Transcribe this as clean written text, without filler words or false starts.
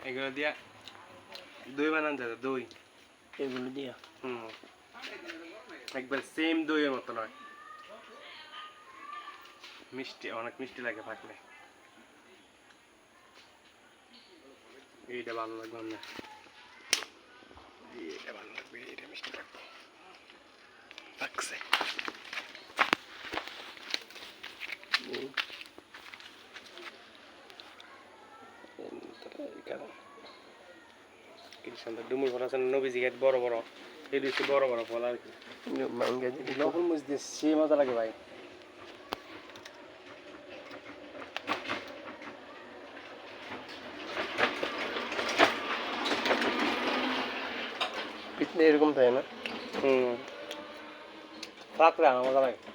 এগুলো দিয়া দই বানান যায় দই এগুলো দিয়া একবার সেম দইয়ের মতো নয় মিষ্টি অনেক মিষ্টি লাগে পাকলে এইটা ভালো লাগবে না এইটা ভালো লাগবে এইটা মিষ্টি লাগবে পাকছে কি সুন্দর ডুমুর ফল আছে নবীজি গাছ বড় বড় এই দিচ্ছে বড় বড় ফল আর কি লবণ মরিচ দিয়ে সে মজা লাগে ভাই পিছনে এরকম থাকে না পাকলে আমার মজা লাগে